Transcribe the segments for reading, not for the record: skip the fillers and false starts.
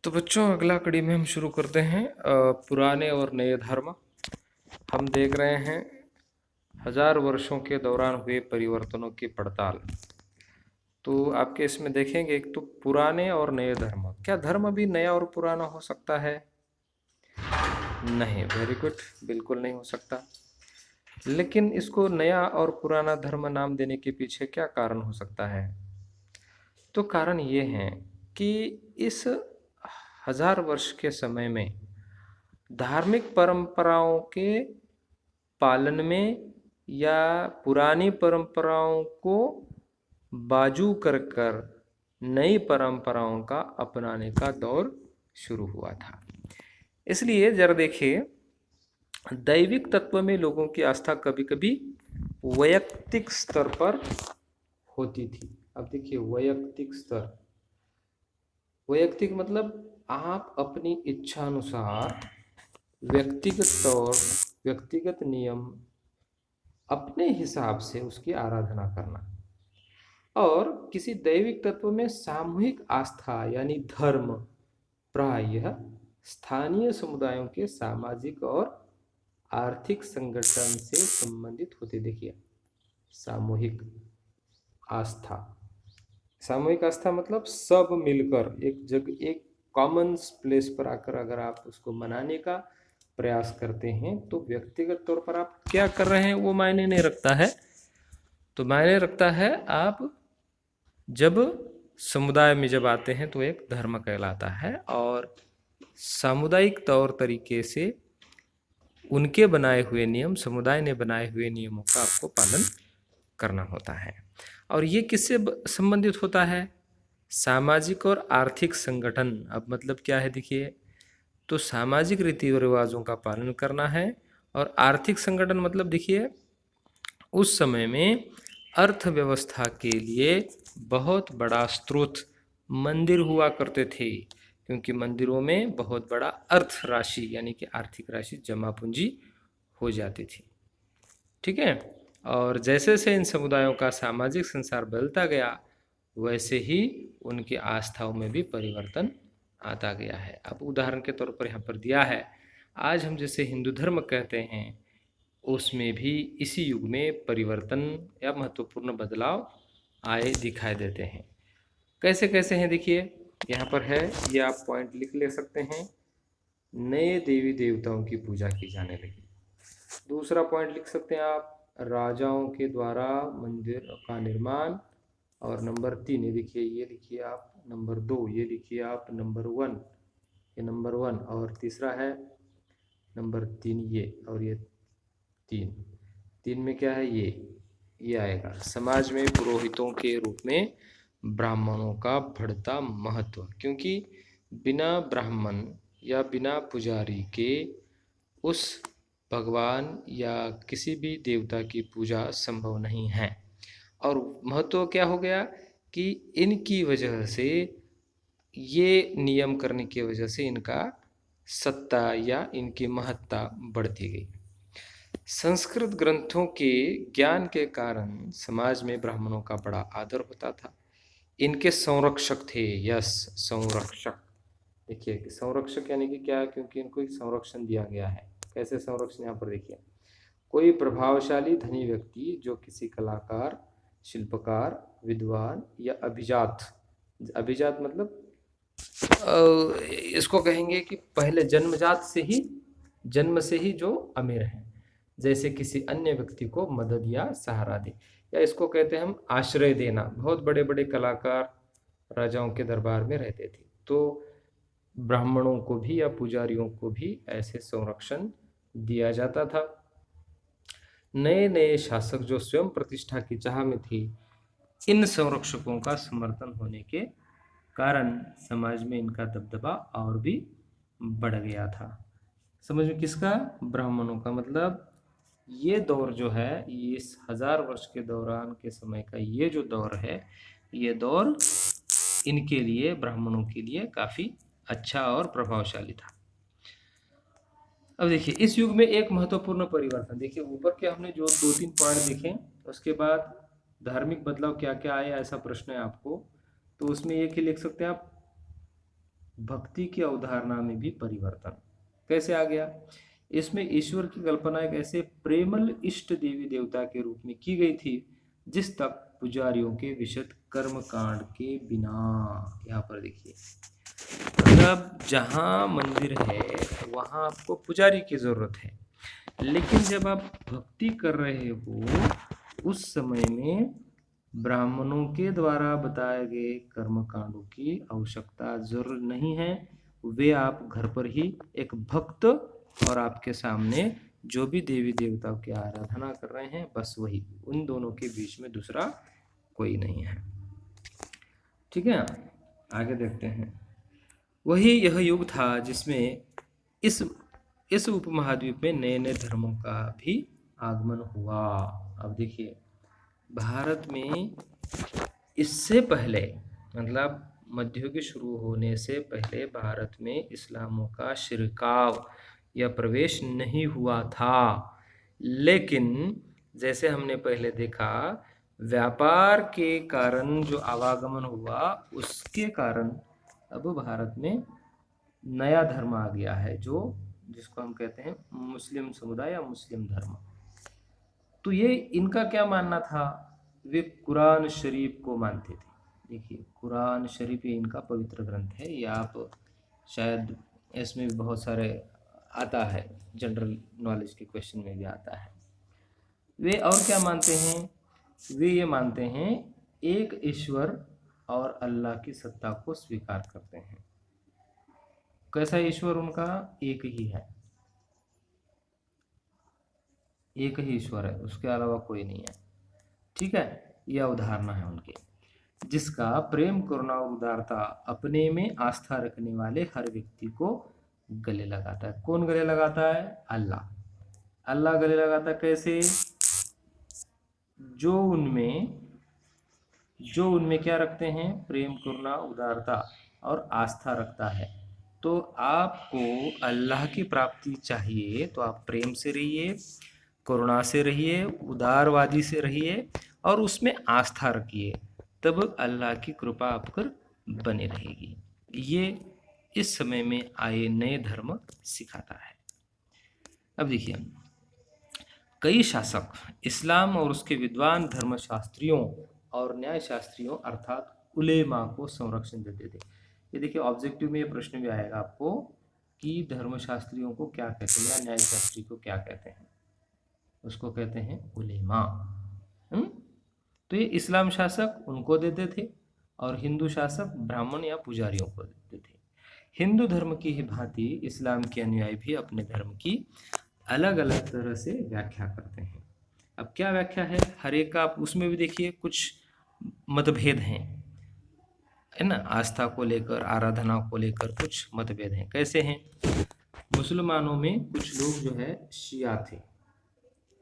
तो बच्चों अगला कड़ी में हम शुरू करते हैं पुराने और नए धर्म। हम देख रहे हैं हजार वर्षों के दौरान हुए परिवर्तनों की पड़ताल। तो आपके इसमें देखेंगे एक तो पुराने और नए धर्म। क्या धर्म भी नया और पुराना हो सकता है? नहीं, वेरी गुड, बिल्कुल नहीं हो सकता। लेकिन इसको नया और पुराना धर्म नाम देने के पीछे क्या कारण हो सकता है? तो कारण ये है कि इस हजार वर्ष के समय में धार्मिक परंपराओं के पालन में या पुरानी परंपराओं को बाजू कर कर नई परंपराओं का अपनाने का दौर शुरू हुआ था। इसलिए जरा देखिए, दैविक तत्व में लोगों की आस्था कभी कभी वैयक्तिक स्तर पर होती थी। अब देखिए, वैयक्तिक स्तर, वैयक्तिक मतलब आप अपनी इच्छानुसार व्यक्तिगत तौर, व्यक्तिगत नियम, अपने हिसाब से उसकी आराधना करना। और किसी दैविक तत्व में सामूहिक आस्था यानी धर्म प्रायः स्थानीय समुदायों के सामाजिक और आर्थिक संगठन से संबंधित होते। देखिए, सामूहिक आस्था, सामूहिक आस्था मतलब सब मिलकर एक जगह, एक कॉमन प्लेस पर आकर अगर आप उसको मनाने का प्रयास करते हैं, तो व्यक्तिगत तौर पर आप क्या कर रहे हैं वो मायने नहीं रखता है। तो मायने रखता है आप जब समुदाय में जब आते हैं तो एक धर्म कहलाता है, और सामुदायिक तौर तरीके से उनके बनाए हुए नियम, समुदाय ने बनाए हुए नियमों का आपको पालन करना होता है। और ये किससे संबंधित होता है? सामाजिक और आर्थिक संगठन। अब मतलब क्या है देखिए, तो सामाजिक रीति रिवाजों का पालन करना है, और आर्थिक संगठन मतलब देखिए, उस समय में अर्थव्यवस्था के लिए बहुत बड़ा स्रोत मंदिर हुआ करते थे, क्योंकि मंदिरों में बहुत बड़ा अर्थ राशि यानी कि आर्थिक राशि जमा पूंजी हो जाती थी। ठीक है। और जैसे जैसे इन समुदायों का सामाजिक संसार बदलता गया, वैसे ही उनकी आस्थाओं में भी परिवर्तन आता गया है। अब उदाहरण के तौर पर यहाँ पर दिया है, आज हम जैसे हिंदू धर्म कहते हैं, उसमें भी इसी युग में परिवर्तन या महत्वपूर्ण बदलाव आए दिखाई देते हैं। कैसे कैसे हैं देखिए, यहाँ पर है, ये आप पॉइंट लिख ले सकते हैं। नए देवी देवताओं की पूजा की जाने लगी। दूसरा पॉइंट लिख सकते हैं आप, राजाओं के द्वारा मंदिर का निर्माण। और नंबर 3 ये लिखिए, ये लिखिए आप नंबर 2, ये लिखिए आप नंबर 1, ये नंबर 1। और तीसरा है नंबर 3 ये, और ये 3 में क्या है, ये आएगा, समाज में पुरोहितों के रूप में ब्राह्मणों का बढ़ता महत्व। क्योंकि बिना ब्राह्मण या बिना पुजारी के उस भगवान या किसी भी देवता की पूजा संभव नहीं है। और महत्व क्या हो गया कि इनकी वजह से, ये नियम करने की वजह से इनका सत्ता या इनकी महत्ता बढ़ती गई। संस्कृत ग्रंथों के ज्ञान के कारण समाज में ब्राह्मणों का बड़ा आदर होता था। इनके संरक्षक थे। यस, संरक्षक। देखिए कि संरक्षक यानी कि क्या, क्योंकि इनको एक संरक्षण दिया गया है। कैसे संरक्षण, यहाँ पर देखिए, कोई प्रभावशाली धनी व्यक्ति जो किसी कलाकार, शिल्पकार, विद्वान या अभिजात, अभिजात मतलब इसको कहेंगे कि पहले जन्म से ही जो अमीर हैं, जैसे किसी अन्य व्यक्ति को मदद या सहारा दे, या इसको कहते हैं हम आश्रय देना। बहुत बड़े बड़े कलाकार राजाओं के दरबार में रहते थे, तो ब्राह्मणों को भी या पुजारियों को भी ऐसे संरक्षण दिया जाता था। नए नए शासक जो स्वयं प्रतिष्ठा की चाह में थे, इन संरक्षकों का समर्थन होने के कारण समाज में इनका दबदबा और भी बढ़ गया था। समझ में किसका? ब्राह्मणों का। मतलब ये दौर जो है, ये इस हजार वर्ष के दौरान के समय का ये जो दौर है, ये दौर इनके लिए, ब्राह्मणों के लिए काफ़ी अच्छा और प्रभावशाली था। अब देखिए, इस युग में एक महत्वपूर्ण परिवर्तन, देखिए ऊपर के हमने जो 2-3 पॉइंट देखे, उसके बाद धार्मिक बदलाव क्या क्या आया, ऐसा प्रश्न है आपको, तो उसमें एक ही लिख सकते हैं आप, भक्ति की अवधारणा में भी परिवर्तन कैसे आ गया? इसमें ईश्वर की कल्पना एक ऐसे प्रेमल इष्ट देवी देवता के रूप में की गई थी जिस तक पुजारियों के विशद कर्म कांड के बिना। यहाँ पर देखिए, मतलब जहाँ मंदिर है वहाँ आपको पुजारी की जरूरत है, लेकिन जब आप भक्ति कर रहे हो उस समय में ब्राह्मणों के द्वारा बताए गए कर्म कांडों की आवश्यकता जरूर नहीं है। वे आप घर पर ही एक भक्त और आपके सामने जो भी देवी देवताओं की आराधना कर रहे हैं, बस वही, उन दोनों के बीच में दूसरा कोई नहीं है। ठीक है, आगे देखते हैं। वही यह युग था जिसमें इस उपमहाद्वीप में नए नए धर्मों का भी आगमन हुआ। अब देखिए, भारत में इससे पहले, मतलब मध्ययुग शुरू होने से पहले भारत में इस्लामों का शिरकाव या प्रवेश नहीं हुआ था, लेकिन जैसे हमने पहले देखा, व्यापार के कारण जो आवागमन हुआ उसके कारण अब भारत में नया धर्म आ गया है, जो जिसको हम कहते हैं मुस्लिम समुदाय या मुस्लिम धर्म। तो ये इनका क्या मानना था? वे कुरान शरीफ को मानते थे। देखिए, कुरान शरीफ ये इनका पवित्र ग्रंथ है। ये आप शायद इसमें भी बहुत सारे आता है, जनरल नॉलेज के क्वेश्चन में भी आता है। वे और क्या मानते हैं? वे ये मानते हैं एक ईश्वर और अल्लाह की सत्ता को स्वीकार करते हैं। कैसा ईश्वर? उनका एक ही है, एक ही ईश्वर है, उसके अलावा कोई नहीं है। ठीक है, यह अवधारणा है उनकी, जिसका प्रेम, करुणा और उदारता अपने में आस्था रखने वाले हर व्यक्ति को गले लगाता है। कौन गले लगाता है? अल्लाह। अल्लाह गले लगाता है कैसे? जो उनमें क्या रखते हैं? प्रेम, करुणा, उदारता और आस्था रखता है। तो आपको अल्लाह की प्राप्ति चाहिए तो आप प्रेम से रहिए, करुणा से रहिए, उदारवादी से रहिए और उसमें आस्था रखिए, तब अल्लाह की कृपा आप पर बनी रहेगी। ये इस समय में आए नए धर्म सिखाता है। अब देखिए, कई शासक इस्लाम और उसके विद्वान धर्मशास्त्रियों और न्यायशास्त्रियों अर्थात उलेमा को संरक्षण देते थे। ये देखिए, ऑब्जेक्टिव में ये प्रश्न भी आएगा आपको कि धर्मशास्त्रियों को क्या कहते हैं या न्यायशास्त्री को क्या कहते हैं। उसको कहते हैं उलेमा। तो ये इस्लाम शासक उनको देते थे और हिंदू शासक ब्राह्मण या पुजारियों को देते थे। हिंदू धर्म की ही भांति इस्लाम के अनुयायी भी अपने धर्म की अलग अलग तरह से व्याख्या करते हैं। अब क्या व्याख्या है हर एक का, आप उसमें भी देखिए कुछ मतभेद हैं, है ना। आस्था को लेकर, आराधना को लेकर कुछ मतभेद हैं। कैसे हैं? मुसलमानों में कुछ लोग जो है शिया थे।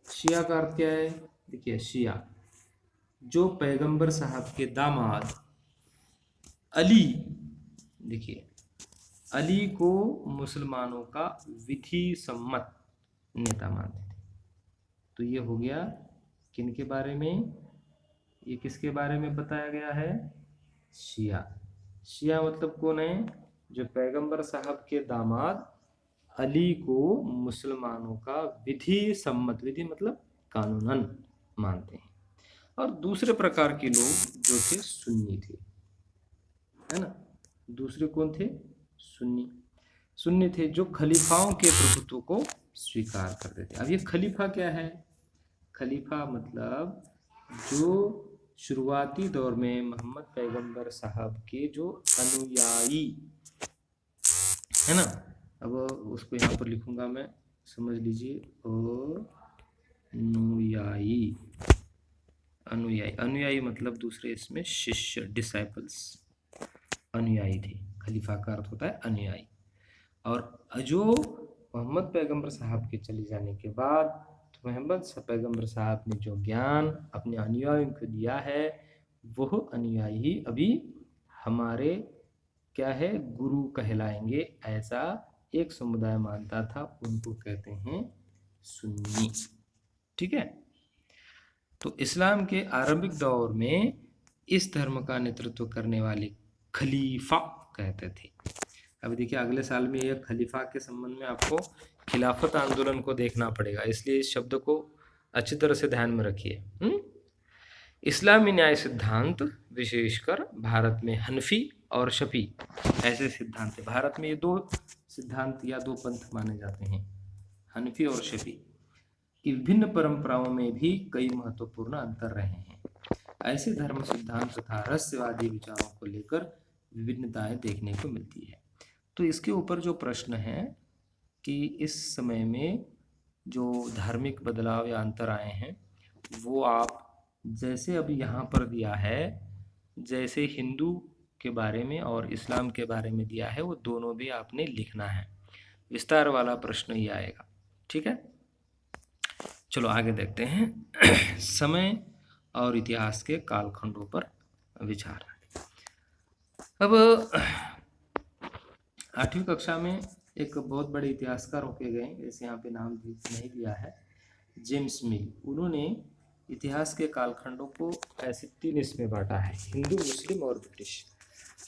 शिया का अर्थ क्या है? देखिए, शिया जो पैगंबर साहब के दामाद अली, देखिए अली को मुसलमानों का विधि सम्मत नेता मानते थे। तो ये हो गया किन के बारे में? ये किसके बारे में बताया गया है? शिया। शिया मतलब कौन है? जो पैगंबर साहब के दामाद अली को मुसलमानों का विधि सम्मत, विधि मतलब कानूनन मानते हैं। और दूसरे प्रकार के लोग जो थे सुन्नी थे, है ना। दूसरे कौन थे? सुन्नी थे, जो खलीफाओं के प्रभुत्व को स्वीकार करते थे। अब ये खलीफा क्या है? खलीफा मतलब जो शुरुआती दौर में मोहम्मद पैगंबर साहब के जो अनुयायी, है ना। अब उसको यहाँ पर लिखूंगा मैं, समझ लीजिए। अनुयायी, अनुयायी मतलब दूसरे इसमें शिष्य, डिसाइपल्स, अनुयायी थे। खलीफा का अर्थ होता है अनुयायी। और जो मोहम्मद पैगंबर साहब के चले जाने के बाद तो मोहम्मद पैगंबर साहब ने जो ज्ञान अपने अनुयायियों को दिया है, वह अनुयायी अभी हमारे क्या है? गुरु कहलाएंगे। ऐसा एक समुदाय मानता था, उनको कहते हैं सुन्नी। ठीक है। तो इस्लाम के आरंभिक दौर में इस धर्म का नेतृत्व करने वाले खलीफा कहते थे। अभी देखिए अगले साल में एक खलीफा के संबंध में आपको खिलाफत आंदोलन को देखना पड़ेगा, इसलिए इस शब्द को अच्छी तरह से ध्यान में रखिए। इस्लामी न्याय सिद्धांत विशेषकर भारत में हनफी और शफी ऐसे सिद्धांत है। भारत में ये दो सिद्धांत या दो पंथ माने जाते हैं, हनफी और शफी। कि विभिन्न परंपराओं में भी कई महत्वपूर्ण अंतर रहे हैं। ऐसे धर्म सिद्धांत तथा रहस्यवादी विचारों को लेकर विभिन्नताएं देखने को मिलती है। तो इसके ऊपर जो प्रश्न है कि इस समय में जो धार्मिक बदलाव या अंतर आए हैं वो आप जैसे अभी यहाँ पर दिया है, जैसे हिंदू के बारे में और इस्लाम के बारे में दिया है, वो दोनों भी आपने लिखना है। विस्तार वाला प्रश्न ही आएगा, ठीक है। चलो आगे देखते हैं। समय और इतिहास के कालखंडों पर विचार। अब 8वीं कक्षा में एक बहुत बड़े इतिहासकार होके गए, जैसे यहाँ पे नाम नहीं दिया है, जेम्स मिल। उन्होंने इतिहास के कालखंडों को ऐसे 3 इसमें बांटा है, हिंदू, मुस्लिम और ब्रिटिश।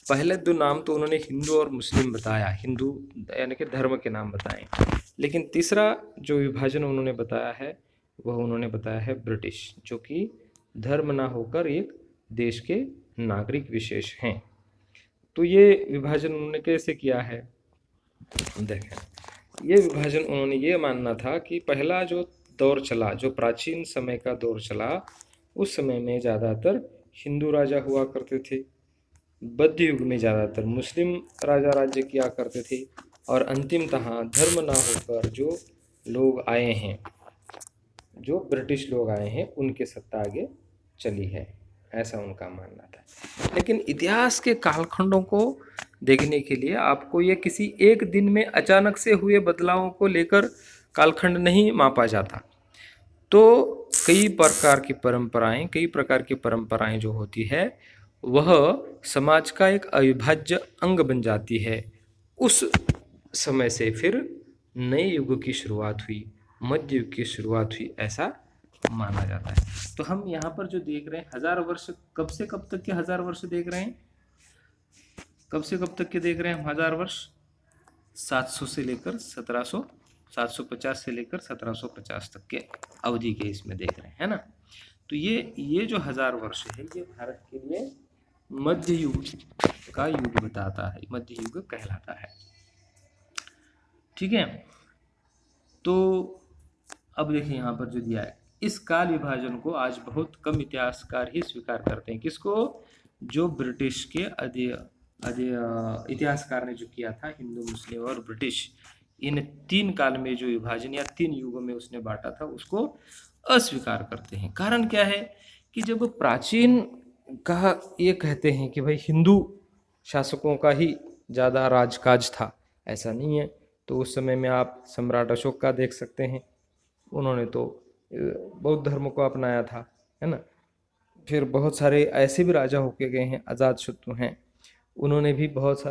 पहले 2 नाम तो उन्होंने हिंदू और मुस्लिम बताया, हिंदू यानी कि धर्म के नाम बताए, लेकिन तीसरा जो विभाजन उन्होंने बताया है वह उन्होंने बताया है ब्रिटिश, जो कि धर्म ना होकर एक देश के नागरिक विशेष हैं। तो ये विभाजन उन्होंने कैसे किया है, देखें। ये विभाजन उन्होंने ये मानना था कि पहला जो दौर चला, जो प्राचीन समय का दौर चला, उस समय में ज़्यादातर हिंदू राजा हुआ करते थे, बौद्ध युग में ज़्यादातर मुस्लिम राजा राज्य किया करते थे, और अंतिमतः धर्म ना होकर जो लोग आए हैं, जो ब्रिटिश लोग आए हैं, उनके सत्ता आगे चली है, ऐसा उनका मानना था। लेकिन इतिहास के कालखंडों को देखने के लिए आपको ये किसी एक दिन में अचानक से हुए बदलावों को लेकर कालखंड नहीं मापा जाता। तो कई प्रकार की परंपराएं जो होती है वह समाज का एक अविभाज्य अंग बन जाती है। उस समय से फिर नए युग की शुरुआत हुई, मध्य युग की शुरुआत हुई, ऐसा माना जाता है। तो हम यहाँ पर जो देख रहे हैं 1000 वर्ष, कब से कब तक के 1000 वर्ष देख रहे हैं, कब से कब तक के देख रहे हैं हम 1000 वर्ष? 700 से लेकर 1700, 750 से लेकर 1750 तक के अवधि के इसमें देख रहे हैं, है ना। तो ये जो 1000 वर्ष है, ये भारत के लिए मध्य युग का युग बताता है, मध्य युग कहलाता है, ठीक है। तो अब देखिए यहाँ पर जो दिया है, इस काल विभाजन को आज बहुत कम इतिहासकार ही स्वीकार करते हैं। किसको? जो ब्रिटिश के इतिहासकार ने जो किया था, हिंदू, मुस्लिम और ब्रिटिश, इन 3 काल में जो विभाजन या 3 युगों में उसने बांटा था, उसको अस्वीकार करते हैं। कारण क्या है कि जब प्राचीन का ये कहते हैं कि भाई हिंदू शासकों का ही ज़्यादा राजकाज था, ऐसा नहीं है। तो उस समय में आप सम्राट अशोक का देख सकते हैं, उन्होंने तो बौद्ध धर्म को अपनाया था, है ना। फिर बहुत सारे ऐसे भी राजा होके गए हैं, अजातशत्रु हैं, उन्होंने भी बहुत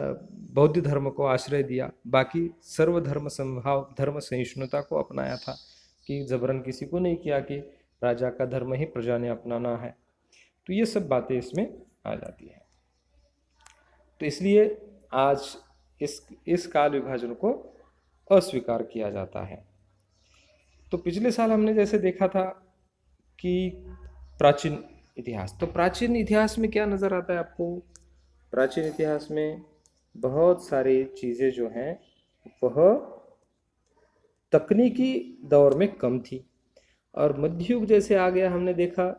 बौद्ध धर्म को आश्रय दिया। बाकी सर्वधर्म समभाव, धर्म सहिष्णुता को अपनाया था, कि जबरन किसी को नहीं किया कि राजा का धर्म ही प्रजा ने अपनाना है। तो ये सब बातें इसमें आ जाती हैं। तो इसलिए आज इस काल विभाजन को अस्वीकार किया जाता है। तो पिछले साल हमने जैसे देखा था कि प्राचीन इतिहास, तो प्राचीन इतिहास में क्या नज़र आता है आपको? प्राचीन इतिहास में बहुत सारी चीज़ें जो हैं वह तकनीकी दौर में कम थी, और मध्य युग जैसे आ गया, हमने देखा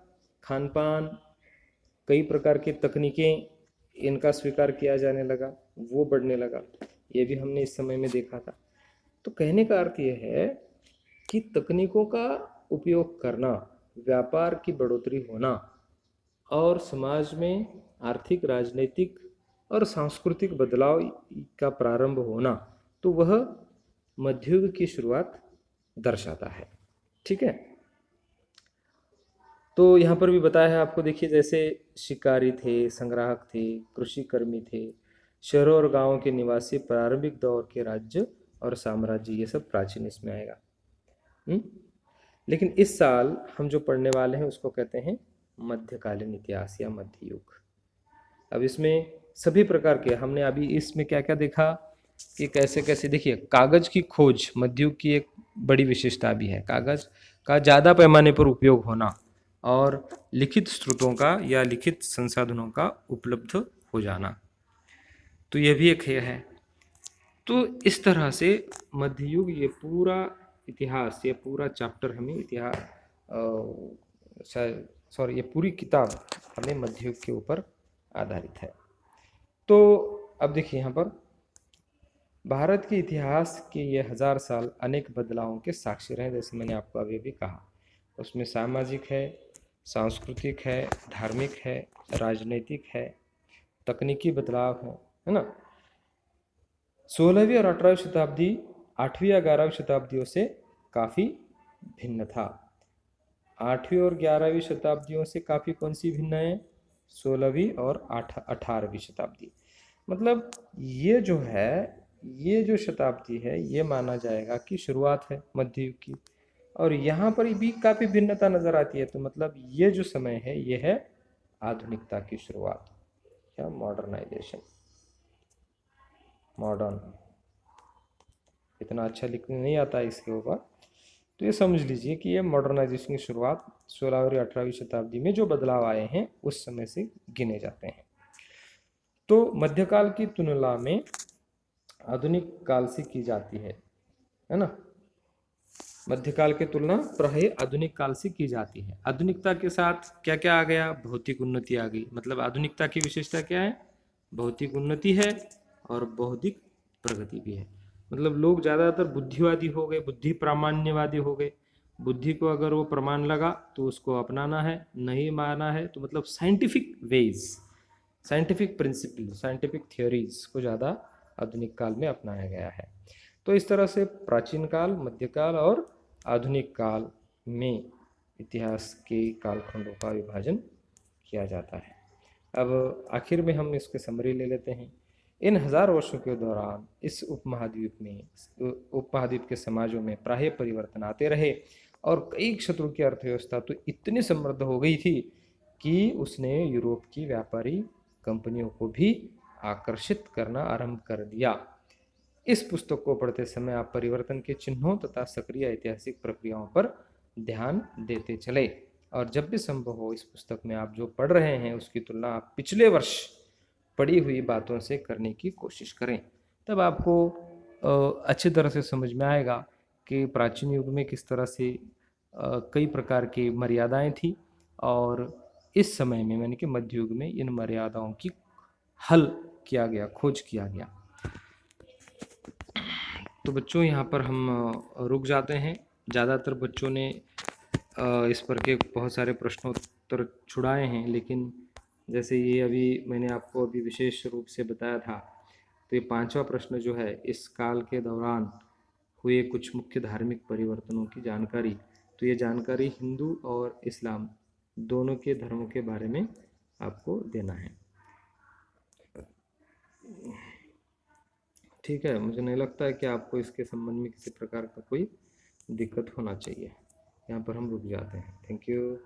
खान पान, कई प्रकार की तकनीकें, इनका स्वीकार किया जाने लगा, वो बढ़ने लगा, ये भी हमने इस समय में देखा था। तो कहने का अर्थ ये है कि तकनीकों का उपयोग करना, व्यापार की बढ़ोतरी होना, और समाज में आर्थिक, राजनीतिक और सांस्कृतिक बदलाव का प्रारंभ होना, तो वह मध्ययुग की शुरुआत दर्शाता है, ठीक है। तो यहाँ पर भी बताया है आपको, देखिए जैसे शिकारी थे, संग्राहक थे, कृषि कर्मी थे, शहरों और गांवों के निवासी, प्रारंभिक दौर के राज्य और साम्राज्य, ये सब प्राचीन इसमें आएगा। लेकिन इस साल हम जो पढ़ने वाले हैं उसको कहते हैं मध्यकालीन इतिहास या मध्य युग। अब इसमें सभी प्रकार के, हमने अभी इसमें क्या क्या देखा कि कैसे कैसे, देखिए कागज की खोज मध्ययुग की एक बड़ी विशेषता भी है, कागज का ज़्यादा पैमाने पर उपयोग होना और लिखित स्रोतों का या लिखित संसाधनों का उपलब्ध हो जाना, तो यह भी एक है। तो इस तरह से मध्ययुग, ये पूरा इतिहास, ये पूरा चैप्टर हमें इतिहास, सॉरी, ये पूरी किताब हमें मध्ययुग के ऊपर आधारित है। तो अब देखिए यहाँ पर भारत के इतिहास के ये 1000 साल अनेक बदलावों के साक्षी रहे, जैसे मैंने आपको अभी भी कहा। उसमें सामाजिक है, सांस्कृतिक है, धार्मिक है, राजनीतिक है, तकनीकी बदलाव है ना। 16वीं और 18वीं शताब्दी 8वीं या 11वीं शताब्दियों से काफ़ी भिन्न था। 8वीं और 11वीं शताब्दियों से काफ़ी कौन सी भिन्न है? 16वीं और 18वीं शताब्दी। मतलब ये जो है, ये जो शताब्दी है, ये माना जाएगा कि शुरुआत है मध्ययुग की, और यहाँ पर भी काफ़ी भिन्नता नज़र आती है। तो मतलब ये जो समय है, ये है आधुनिकता की शुरुआत या मॉडर्नाइजेशन। मॉडर्न, इतना अच्छा लिखने नहीं आता है इसके ऊपर, तो ये समझ लीजिए कि ये मॉडर्नाइजेशन की शुरुआत 16वीं और 18वीं शताब्दी में जो बदलाव आए हैं उस समय से गिने जाते हैं। तो मध्यकाल की तुलना में आधुनिक काल से की जाती है ना। मध्यकाल की तुलना प्राय आधुनिक काल से की जाती है। आधुनिकता के साथ क्या क्या आ गया? भौतिक उन्नति आ गई। मतलब आधुनिकता की विशेषता क्या है? भौतिक उन्नति है और बौद्धिक प्रगति भी है। मतलब लोग ज़्यादातर बुद्धिवादी हो गए, बुद्धि प्रामाण्यवादी हो गए। बुद्धि को अगर वो प्रमाण लगा तो उसको अपनाना है, नहीं माना है तो मतलब scientific ways, scientific principle, scientific theories को ज़्यादा आधुनिक काल में अपनाया गया है। तो इस तरह से प्राचीन काल, मध्यकाल और आधुनिक काल में इतिहास के कालखंडों का विभाजन किया जाता है। अब आखिर में हम इसके समरी ले लेते हैं। इन 1000 वर्षों के दौरान इस उपमहाद्वीप के समाजों में प्राय परिवर्तन आते रहे और कई क्षेत्रों की अर्थव्यवस्था तो इतनी समृद्ध हो गई थी कि उसने यूरोप की व्यापारी कंपनियों को भी आकर्षित करना आरंभ कर दिया। इस पुस्तक को पढ़ते समय आप परिवर्तन के चिन्हों तथा सक्रिय ऐतिहासिक प्रक्रियाओं पर ध्यान देते चले, और जब भी संभव हो इस पुस्तक में आप जो पढ़ रहे हैं उसकी तुलना आप पिछले वर्ष पढ़ी हुई बातों से करने की कोशिश करें। तब आपको अच्छी तरह से समझ में आएगा कि प्राचीन युग में किस तरह से कई प्रकार की मर्यादाएं थी, और इस समय में यानी कि मध्य युग में इन मर्यादाओं की हल किया गया, खोज किया गया। तो बच्चों यहाँ पर हम रुक जाते हैं। ज़्यादातर बच्चों ने इस पर के बहुत सारे प्रश्नोत्तर छुड़ाए हैं, लेकिन जैसे ये अभी मैंने आपको अभी विशेष रूप से बताया था, तो ये 5वां प्रश्न जो है, इस काल के दौरान हुए कुछ मुख्य धार्मिक परिवर्तनों की जानकारी, तो ये जानकारी हिंदू और इस्लाम दोनों के धर्मों के बारे में आपको देना है। ठीक है, मुझे नहीं लगता है कि आपको इसके संबंध में किसी प्रकार का कोई दिक्कत होना चाहिए। यहाँ पर हम रुक जाते हैं। Thank you.